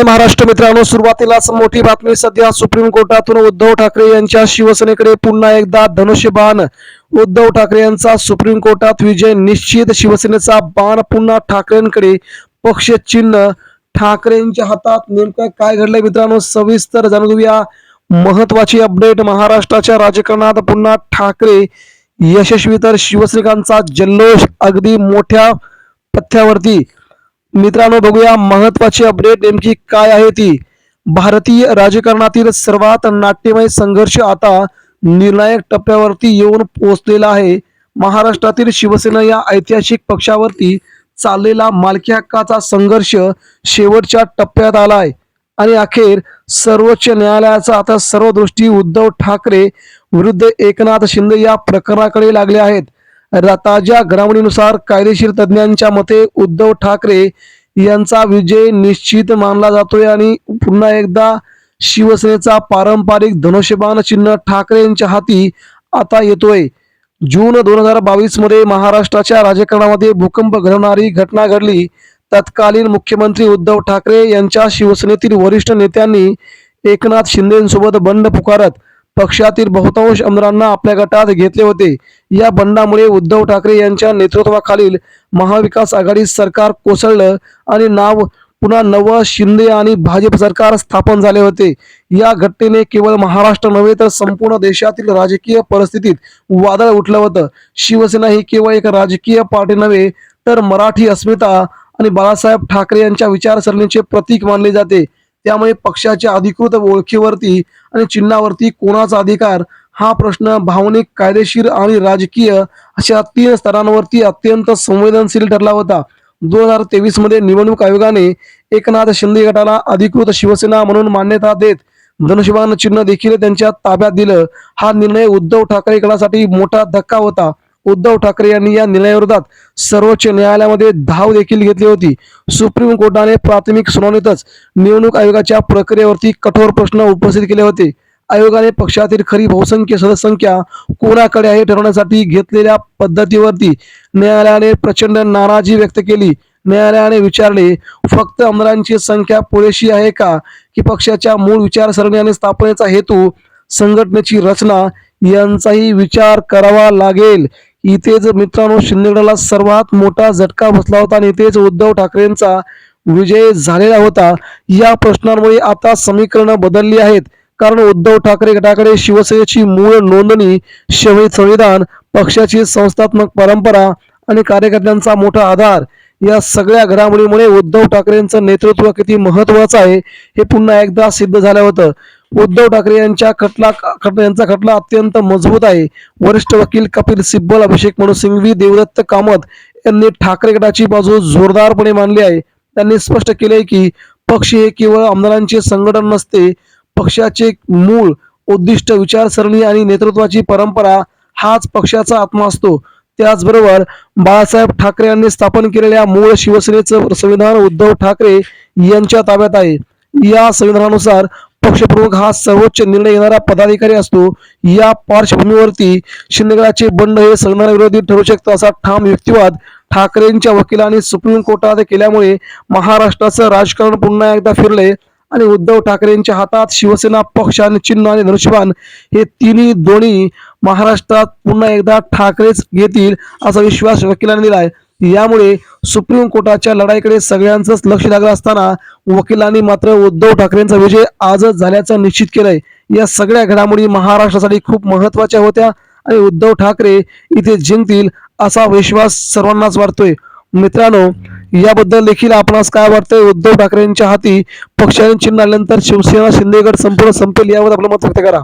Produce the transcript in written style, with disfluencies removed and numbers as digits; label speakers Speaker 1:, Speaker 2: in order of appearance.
Speaker 1: महाराष्ट्र मित्रांनो, सुरुवातीलाच मोठी बातमी. सध्या सुप्रीम कोर्टातून उद्धव ठाकरे यांच्या शिवसेनेकडे पुन्हा एकदा धनुष्यबाण. उद्धव ठाकरे यांचा सुप्रीम कोर्टात विजय निश्चित. शिवसेनेचा बाण पुन्हा ठाकरेंकडे. पक्ष चिन्ह ठाकरेंच्या हातात. नेमकं काय घडलंय मित्रांनो, सविस्तर जाणून घेऊया. महत्वाची अपडेट. महाराष्ट्राच्या राजकारणात पुन्हा ठाकरे यशस्वी, तर शिवसैनिकांचा जल्लोष अगदी मोठ्या पथ्यावरती. मित्रांनो, बघूया महत्वाची अपडेट नेमकी काय आहे ती. भारतीय राजकारणातील सर्वात नाट्यमय संघर्ष आता निर्णायक टप्प्यावरती येऊन पोहोचलेला आहे. महाराष्ट्रातील शिवसेना या ऐतिहासिक पक्षावरती चाललेला मालकी हक्काचा संघर्ष शेवटच्या टप्प्यात आलाय आणि अखेर सर्वोच्च न्यायालयाचा आता सर्व दृष्टी उद्धव ठाकरे विरुद्ध एकनाथ शिंदे या प्रकरणाकडे लागल्या आहेत. ताज्या घडामोडीनुसार कायदेशीर तज्ज्ञांच्या मते उद्धव ठाकरे यांचा विजय निश्चित मानला जातोय आणि पुन्हा एकदा शिवसेनेचा पारंपरिक धनुष्यबाण चिन्ह ठाकरेंच्या हाती आता येतोय. जून 2022 मध्ये महाराष्ट्राच्या राजकारणामध्ये भूकंप घडवणारी घटना घडली. तत्कालीन मुख्यमंत्री उद्धव ठाकरे यांच्या शिवसेनेतील वरिष्ठ नेत्यांनी एकनाथ शिंदेसोबत बंड पुकारत पक्षातील बहुतांश आमदारांना आपल्या गटात घेतले होते. या बंडामुळे उद्धव ठाकरे यांच्या नेतृत्वाखालील महाविकास आघाडी सरकार कोसळलं आणि पुन्हा नवं शिंदे आणि भाजप सरकार स्थापन झाले होते. या घटनेने केवळ महाराष्ट्र नव्हे तर संपूर्ण देशातील राजकीय परिस्थितीत वादळ उठलं होतं. शिवसेना ही केवळ एक राजकीय पार्टी नव्हे तर मराठी अस्मिता आणि बाळासाहेब ठाकरे यांच्या विचारसरणीचे प्रतीक मानले जाते. त्यामुळे पक्षाच्या अधिकृत ओळखीवरती आणि चिन्हावरती कोणाचा अधिकार हा प्रश्न भावनिक, कायदेशीर आणि राजकीय अशा 3 स्तरांवरती अत्यंत संवेदनशील ठरला होता. 2023 मध्ये निवडणूक आयोगाने एकनाथ शिंदे गटाला अधिकृत शिवसेना म्हणून मान्यता देत धनुष्यबाण चिन्ह देखील त्यांच्या ताब्यात दिलं. हा निर्णय उद्धव ठाकरे गटासाठी मोठा धक्का होता. उद्धव ठाकरे यांनी या निर्णयाविरोधात सर्वोच्च न्यायालयामध्ये धाव देखील घेतली होती. सुप्रीम कोर्टाने प्राथमिक सुनावणीतच निवडणूक आयोगाच्या प्रक्रियेवरती कठोर प्रश्न उपस्थित केले होते. आयोगाने पक्षातील खरी बहुसंख्य सदस्यसंख्या कोणाकडे आहे ठरवण्यासाठी घेतलेल्या पद्धतीवरती न्यायालयाने प्रचंड नाराजी व्यक्त केली. न्यायालयाने विचारले, फक्त आमदारांची संख्या पुरेशी आहे का, की पक्षाच्या मूळ विचारसरणी आणि स्थापनेचा हेतू, संघटनेची रचना यांचाही विचार करावा लागेल. इथेच मित्रांनो शिंदेगडाला सर्वात मोठा झटका बसला होता आणि इथेच उद्धव ठाकरेंचा विजय झालेला होता. या प्रश्नांमुळे आता समीकरणं बदलली आहेत. कारण उद्धव ठाकरे गटाकडे शिवसेनेची मूळ नोंदणी, संविधान, पक्षाची संस्थात्मक परंपरा आणि कार्यकर्त्यांचा मोठा आधार या सगळ्या घडामोडीमुळे उद्धव ठाकरेंचं नेतृत्व किती महत्वाचं आहे हे पुन्हा एकदा सिद्ध झालं होतं. उद्धव ठाकरे यांचा खटला अत्यंत मजबूत आहे. वरिष्ठ वकील कपिल सिब्बल, अभिषेक मनु सिंघवी, देवदत्त कामत यांनी ठाकरे गटाची बाजू जोरदारपणे मांडली आहे. त्यांनी स्पष्ट केले की पक्ष हे केवळ आमदारांचे संघटन नसते. पक्षाचे मूळ उद्दिष्ट, विचारसरणी आणि नेतृत्वाची परंपरा हाच पक्षाचा आत्मा असतो. त्याचबरोबर बाळासाहेब ठाकरे यांनी स्थापन केलेल्या मूळ शिवसेनेचं संविधान उद्धव ठाकरे यांच्या ताब्यात आहे. या संविधानानुसार पक्षप्रमुख हा सर्वोच्च निर्णय घेणारा पदाधिकारी असतो. या पार्श्वभूमीवरती शिंदेगडाचे बंड हे संविधानाविरोधी ठरू शकतं असा ठाम युक्तिवाद ठाकरेंच्या वकिलांनी सुप्रीम कोर्टात केल्यामुळे महाराष्ट्राचं राजकारण पुन्हा एकदा फिरले आणि उद्धव ठाकरेंच्या हातात शिवसेना पक्ष आणि चिन्ह आणि धनुष्यबाण हे दोन्ही महाराष्ट्रात पुन्हा एकदा ठाकरेच घेतील असा विश्वास वकिलांनी दिलाय. यामुळे सुप्रीम कोर्टाच्या लढाईकडे सगळ्यांचंच लक्ष लागलं असताना वकिलांनी मात्र उद्धव ठाकरेंचा विजय आजच झाल्याचं निश्चित केलंय. या सगळ्या घडामोडी महाराष्ट्रासाठी खूप महत्वाच्या होत्या आणि उद्धव ठाकरे इथे जिंकतील असा विश्वास सर्वांनाच वाटतोय. मित्रांनो, याबद्दल देखील आपणास काय वाटतंय? उद्धव ठाकरेंच्या हाती पक्षाने चिन्ह आल्यानंतर शिवसेना शिंदेगड संपूर्ण संपेल यावर आपलं मत व्यक्त करा.